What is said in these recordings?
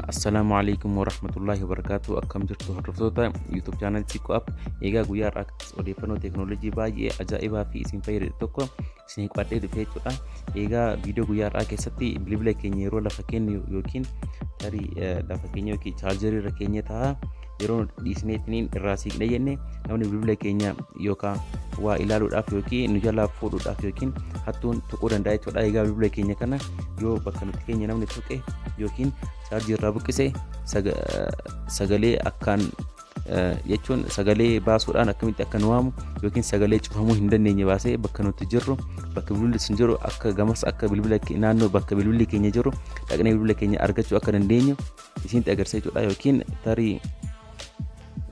Assalamualaikum warahmatullahi wabarakatuh. Akkam jirtu hordoftoota YouTube channel Sikko App. Egaa guyyaa har'aa odeeffannoo teekinooloojii baay'ee ajaa'ibaa fi isin fayyadu tokko isin qabadhee dhufee jechuudha. Egaa viidiyoo guyyaa har'aa keessatti bilbila keenya yeroo lafa keenyu yookiin tarii lafa keenya yookiin chaarjerii irra keenya ta'a yeroo dhiisneetiin irraa siiqne jenne namni bilbila keenya yookaan waa ilaaluudhaaf yookiin nu jalaa fuudhuudhaaf yookiin hattuun tuquu danda'a jechuudha. Egaa bilbila keenya kana yoo bakka nuti keenya namni tuqe yookiin chaarjii irraa buqqise sagalee akkaan jechuun sagalee baasuudhaan akkamitti akka nu waamu yookiin sagalee cufamuu hin dandeenye baasee bakka nuti jirru bakka bilbilli sun jiru akka gamas akka bilbila naannoo bakka bilbilli keenya jiru dhaqnee bilbila keenya argachuu akka dandeenyu isin agarsiisuudha. Yookiin tarii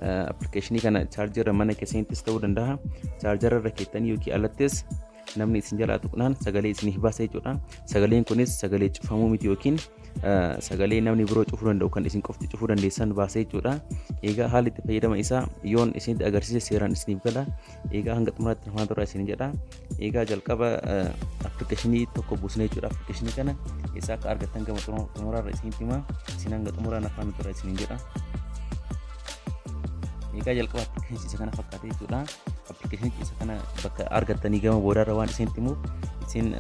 appilikeeshinii kana chaarjera mana keessattis ta'uu danda'a. Chaarjera irra keessanii yookiin alattis namni isin jalaa tuqnaan sagalee isin baasa jechuudha. Sagaleen kunis sagalee cufamuu miti yookiin sagalee namni biroo cufuu danda'u kan isin qofti cufuu dandeessan baasa jechuudha. Egaa haalli itti fayyadama isaa yoon isin agarsiise seeraan isiniif gala. Egaa hanga xumuraatti afaan toora isin jedha. Egaa jalqaba appilikeeshinii tokko buusnee jechuudha. Appilikeeshinii kana isa akka argattan gama xumuraarra isin hima. Isin hanga xumuraan afaan toora isin jedha. Egaa jalqaba appilikeeshinii isa kana fakkaate jechuudha. Appilikeeshinii isa kana bakka argattanii gama boodarra waan isin himuuf isin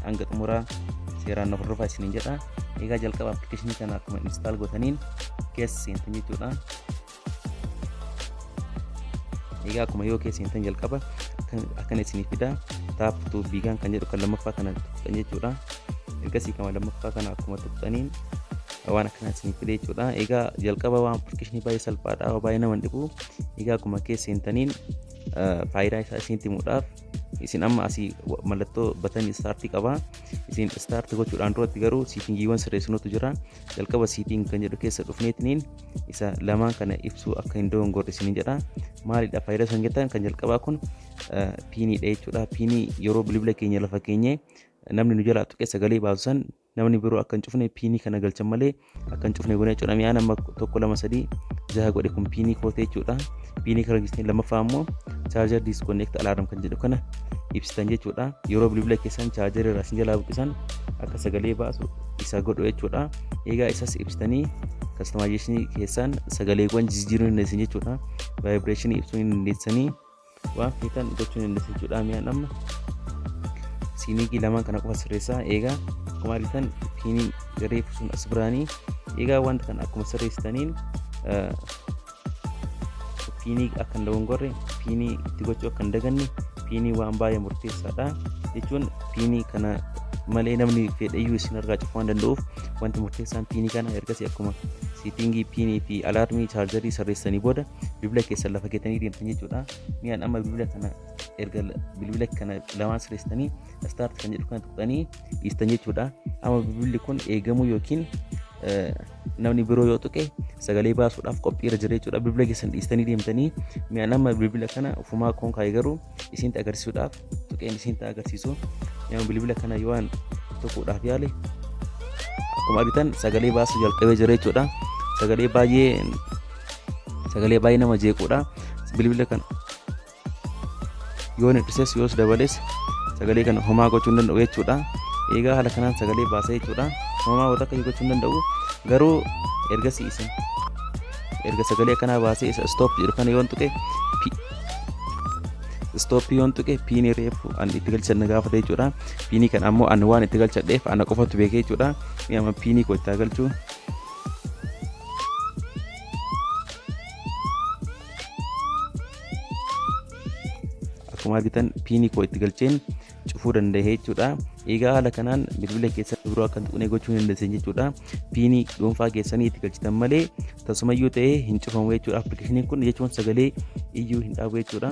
hanga xumuraa seeraan na hordofaa isin jedha. Egaa jalqaba appilikeeshinii kana akkuma install gootaniin keessa seentan jechuudha. Egaa akkuma yoo keessa seentan jalqaba akkana isin fida taap to begin kan jedhu kan lammaffaa kana tuqxan jechuudha. Ergasii kan lammaffaa kana akkuma tuqxaniin waan akkana isin fide jechuudha. Egaa jalqaba waan appilikeeshinii baay'ee salphaadha baay'ee nama dhibu. Egaa akkuma keessa seentaniin faayidaa isaa isin himuudhaaf isin amma asii mallattoo batanii startii qaba. Isin start gochuudhaan duratti garuu siitingiiwwan sirreessinutu jira. Jalqaba siiting kan jedhu keessa dhufneetiin isa lamaan kana ibsuu akka hin dogongorre isin jedha. Maalidha faayidaa isaan jettan kan jalqabaa kun piiniidha jechuudha. Piinii yeroo bilbila keenya lafa keenye namni nu jalaa tuqee sagalee baasu san namni biroo akka hin cufne piinii kana galchan malee akka hin cufne goone jechuudha. Mi'aan amma 1 2 3 6 godhe kun piinii kootee jechuudha. Piinii kana gisteen lammaffaa immoo chaarjer disconnect alarm kan jedhu kana ibsitan jechuudha. Yeroo bilbila keessan chaarjer irraa isin jalaa buqqisan akka sagalee baasu isa godhu jechuudha. Egaa isas ibsitanii customizationii keessan sagaleewwan jijjiiruu hin dandeessan jechuudha. Vibration ibsuu hin dandeessanii waan feetan gochuu hin dandeessan jechuudha. Mi'aan amma siinigii lamaan kana qofa sirreessaa. Egaa akkuma argitan piinii reefu sun as biraanii. Egaa wanta kana akkuma sirreessitaniin piinii akka hin dogongorre piinii itti gochuu akka hin daganne piinii waan baay'ee murteessaadha jechuun piinii kana malee namni fedhayyuu isin argaa cufuu waan danda'uuf wanti murteessaan piinii kana ergasii akkuma siitingii piinii fi alaarmii chaarjarii sirreessanii booda bilbila keessan lafa keessanii deemtan jechuudha. Mi'aan amma bilbila kana erga bilbila kana lamaan sirreessitanii start kan jedhu kana tuqxanii dhiistan jechuudha. Amma bilbilli kun eegamuu yookiin namni biroo yoo tuqe sagalee baasuudhaaf qophii irra jira jechuudha. Bilbila keessan dhiistanii deemtanii mi'aan amma bilbila kana ufumaa koon kaa'ee garuu isin agarsiisuudhaaf tuqeen isin agarsiisu. Mi'aan bilbila kana yoo waan tuquudhaaf yaale akkuma argitan sagalee baasuu jalqabee jira jechuudha. Sagalee baay'ee nama jeequudha. Bilbila kana yoo hir'ises yoos dabales sagalee kana homaa gochuu hin danda'u jechuudha. Egaa haala kanaan sagalee baasa jechuudha. Homaa wanta akka gochuu hin danda'u garuu ergasii isin erga sagalee kanaa baasee isa stop jedhu kana yoon tuqe stop yoon tuqe piinii reefu an itti galchan gaafate jechuudha. Piinii kana ammoo an waan itti galchadheef ana qofatu beekee jechuudha. Mi'ama piinii koo itti galchuu akkuma argitan piinii koo itti galcheen cufuu danda'e jechuudha. Egaa haala kanaan bilbila keessatti biroo akka tuqnee gochuu hin dandeessan jechuudha. Piinii dhuunfaa keessanii itti galchitan malee tasumayyuu ta'ee hin cufamu jechuudha. Appilikeeshiniin kun jechuun sagalee iyyuu hin dhaabu jechuudha.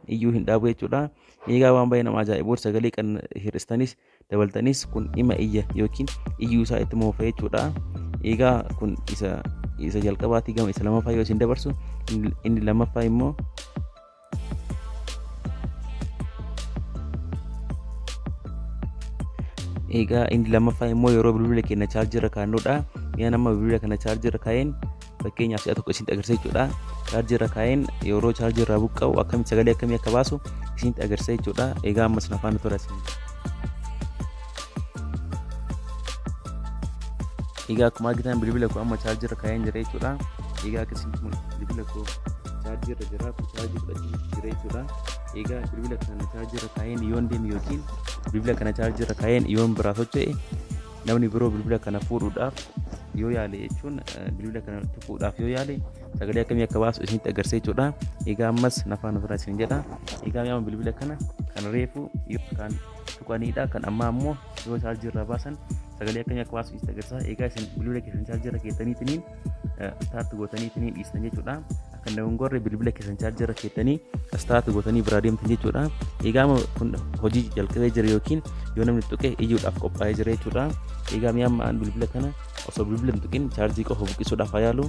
Iyyuu hin dhaabu jechuudha. Egaa waan baay'ee nama ajaa'ibu sagalee kan hir'istanis dabaltanis kun dhimma iyya yookiin iyyuu isaa itti moofa jechuudha. Egaa kun isa jalqabaatti gama isa lammaffaa yoo isin dabarsu inni lammaffaa immoo yeroo bilbila keenya chaarjera kaa'annuudha. Mi'aan amma bilbila kana chaarjera kaa'een fakkeenyaaf si'a tokko isin agarsiisa jechuudha. Chaarjera kaa'een yeroo chaarjerraa buqqa'u akkamitti sagalee akkamii akka baasu isin agarsiisa jechuudha. Egaa ammas afaan toora isin Egaa akkuma argitan bilbila koo amma chaarjirra kaa'een jira jechuudha. Egaa akkasitti bilbila koo chaarjirra jira, chaarjii fudhachuuf jira jechuudha. Egaa bilbila kana chaarjirra kaa'een yoon deeme yookiin bilbila kana chaarjirra kaa'een yoon biraa socho'e namni biroo bilbila kana fuudhuudhaaf yoo yaale jechuun bilbila kana tuquudhaaf yoo yaale sagalee akkamii akka baasu isinitti agarsiisa jechuudha. Egaa ammas nafaan ofirraa isin jedha. Egaa amma bilbila kana kan reefu kan tuqaniidha, kan amma ammoo yoo chaarjirra baasan sagalee akkamii akka baasu isinitti agarsiisa. Egaa isin bilbila keessan chaarjirra keessaniitiin start gootaniitiin dhiistan jechuudha. Akka hin gorre bilbila keessan chaarjirra keessanii start gootanii biraa deemtan jechuudha. Egaa kun hojii jalqabee jira yookiin yoo namni tuqe iyyuudhaaf qophaa'ee jira jechuudha. Egaa amma bilbila kana osoo bilbila hin tuqin chaarjii qofa buqqisuudhaaf yaalu.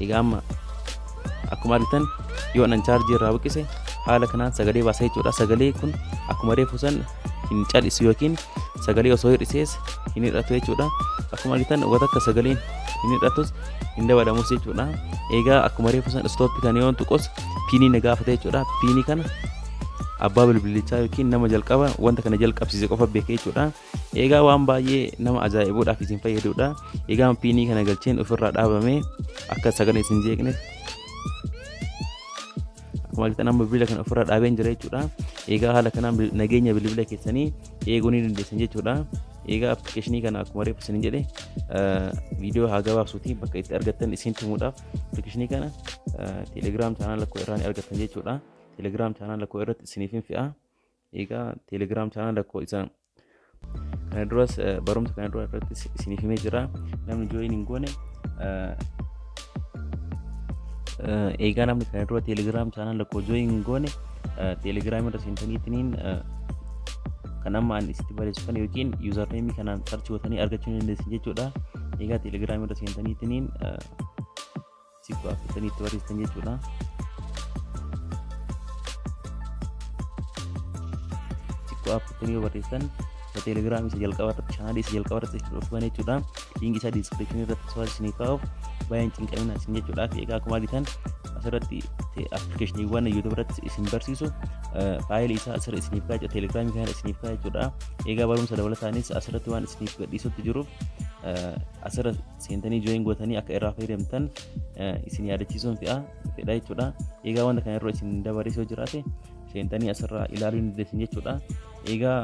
Egaa amma akkuma argitan yoo nan chaarjii irraa buqqise haala kanaan sagalee baasa jechuudha. Sagalee kun akkuma reefu san hin cal'isu yookiin sagalee osoo hir'isees hin hir'atu jechuudha. Akkuma argitan waan akka sagaleen hin hir'atus hin dabalamus jechuudha. Egaa akkuma reefu san stooppii kana yoon tuqos piinii na gaafata jechuudha. Piinii kana abbaa bilbilichaa yookiin nama jalqaba wanta kana jalqabsiise qofa beeka jechuudha. Egaa waan baay'ee nama ajaa'ibuudhaaf isin fayyadudha. Egaa piinii kana galcheen ofirraa dhaabamee akka sagalee isin jeeqneef akkuma argitan amma bilbila kana ofirraa dhaabeen jira jechuudha. Egaa haala kanaan nageenya bilbila keessanii eeguu ni dandeessan jechuudha. Egaa appilikeeshinii kana akkuma reefu isin jedhe viidiyoo haa gabaabsuutiin bakka itti argattan isin himuudhaaf appilikeeshinii kana teelegiraam chaanaala koo irraa ni argattan jechuudha. Telegiraam chaanaala koo irratti isiniif hin fe'a. Egaa telegiraam chaanaala koo isa kana duras barumsa kana dura irratti isiniif himee jira. Namni jooyin hin goone egaa namni kana dura telegiraam chaanaala koo jooyin hin goone telegiraam irra seentaniitiin kan amma ani isitti barreessu kana yookiin yuuzarneemii kanaan sarchi gootanii argachuu ni dandeessan jechuudha. Egaa telegiraam irra seentaniitiin sikkoo afurtanii itti barreessitan jechuudha. Appilikeeshinii yoo barreessan telegiraam isa jalqaba irratti chaanaalii isa jalqaba irratti dhufan jechuudha. Liinki isaa diiskiripshinii irratti soo isinii kaa'uuf baay'ee hin cinqamina isin jechuudha. Egaa akkuma argitan asirratti appilikeeshiniiwwan YouTube irratti isin barsiisu faayilii isaa asirra isiniif kaa'e telegiraamii kana isiniif kaa'e jechuudha. Egaa barumsa dabalataanis asirratti waan isiniif gadhiisutti jiruuf asirra seentanii jooyin gootanii akka irraa fayyadamtan isin yaadachiisuun fedha jechuudha. Egaa wanta kana irra isin dabareessoo jiraate seentanii asirraa ilaaluu ni dandeessan jechuudha. Egaa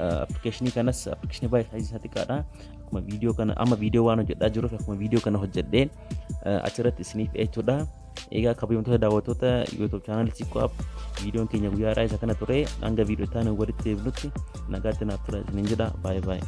appilikeeshinii kanas appilikeeshinii baay'ee saayizii isaa xiqqaadha. Akkuma viidiyoo kana amma viidiyoo waan hojjedhaa jiruuf akkuma viidiyoo kana hojjedheen achirratti isiniif jechuudha. Egaa kabajamtoota daawwattoota YouTube chaanaal Sikkoo App viidiyoon keenya guyyaadhaa isa kana ture. Hanga viidiyoo itti aanu walitti deebinutti nagaatti naaf tura isiniin jedha. Baay'ee baay'ee.